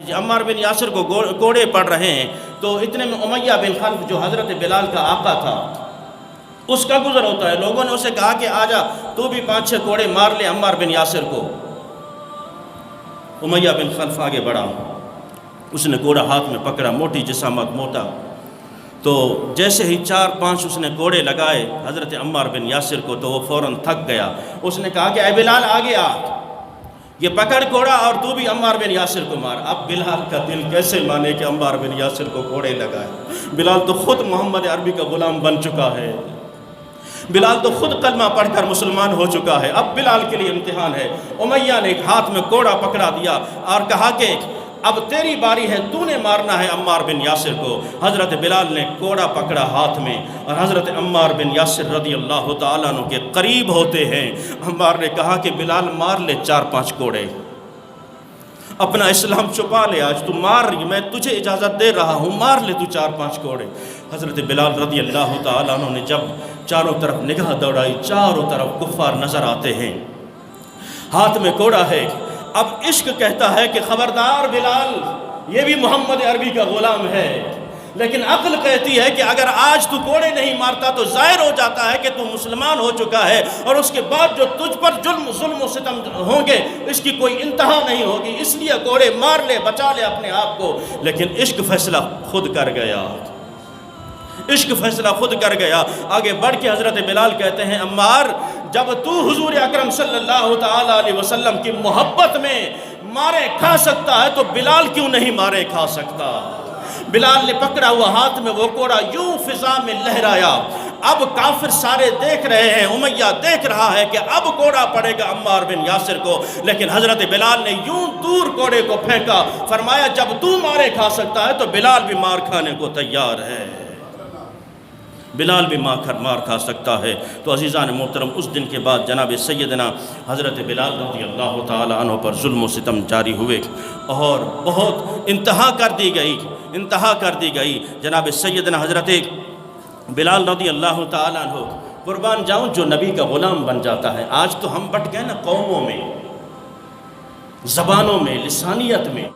عمار بن یاسر کو کوڑے پڑ رہے ہیں تو اتنے میں امیہ بن خلف جو حضرت بلال کا آقا تھا اس کا گزر ہوتا ہے. لوگوں نے اسے کہا کہ آجا تو بھی 5-6 کوڑے مار لے عمار بن یاسر کو. امیہ بن خلف آگے بڑھا, اس نے کوڑا ہاتھ میں پکڑا, موٹی جسامت, موٹا. تو جیسے ہی 4-5 اس نے کوڑے لگائے حضرت عمار بن یاسر کو تو وہ فوراً تھک گیا. اس نے کہا کہ اے بلال آگے آ, یہ پکڑ کوڑا اور تو بھی عمار بن یاسر کو مار. اب بلال کا دل کیسے مانے کہ عمار بن یاسر کو کوڑے لگائے؟ بلال تو خود محمد عربی کا غلام بن چکا ہے, بلال تو خود کلمہ پڑھ کر مسلمان ہو چکا ہے. اب بلال کے لیے امتحان ہے. امیہ نے ایک ہاتھ میں کوڑا پکڑا دیا اور کہا کہ اب تیری باری ہے, تو نے مارنا ہے عمار بن یاسر کو. حضرت بلال نے کوڑا پکڑا ہاتھ میں اور حضرت عمار بن یاسر رضی اللہ تعالیٰ عنہ کے قریب ہوتے ہیں. عمار نے کہا کہ بلال مار لے 4-5 کوڑے, اپنا اسلام چھپا لے, آج تو مار, میں تجھے اجازت دے رہا ہوں, مار لے تو 4-5 کوڑے. حضرت بلال رضی اللہ تعالیٰ عنہ نے جب چاروں طرف نگاہ دوڑائی, چاروں طرف کفار نظر آتے ہیں, ہاتھ میں کوڑا ہے. اب عشق کہتا ہے کہ خبردار بلال, یہ بھی محمد عربی کا غلام ہے, لیکن عقل کہتی ہے کہ اگر آج تو کوڑے نہیں مارتا تو ظاہر ہو جاتا ہے کہ تو مسلمان ہو چکا ہے, اور اس کے بعد جو تجھ پر ظلم و ستم ہوں گے اس کی کوئی انتہا نہیں ہوگی. اس لیے کوڑے مار لے, بچا لے اپنے آپ کو. لیکن عشق فیصلہ خود کر گیا, عشق فیصلہ خود کر گیا. آگے بڑھ کے حضرت بلال کہتے ہیں عمار, جب تو حضور اکرم صلی اللہ تعالیٰ علیہ وسلم کی محبت میں مارے کھا سکتا ہے تو بلال کیوں نہیں مارے کھا سکتا؟ بلال نے پکڑا ہوا ہاتھ میں وہ کوڑا یوں فضا میں لہرایا. اب کافر سارے دیکھ رہے ہیں, امیہ دیکھ رہا ہے کہ اب کوڑا پڑے گا عمار بن یاسر کو, لیکن حضرت بلال نے یوں دور کوڑے کو پھینکا. فرمایا جب تو مارے کھا سکتا ہے تو بلال بھی مار کھانے کو تیار ہے, بلال بھی مار کھا سکتا ہے. تو عزیزان محترم, اس دن کے بعد جناب سیدنا حضرت بلال رضی اللہ تعالیٰ عنہ پر ظلم و ستم جاری ہوئے اور بہت انتہا کر دی گئی. جناب سیدنا حضرت بلال رضی اللہ تعالیٰ عنہ, قربان جاؤں, جو نبی کا غلام بن جاتا ہے. آج تو ہم بٹ گئے نا قوموں میں, زبانوں میں, لسانیت میں.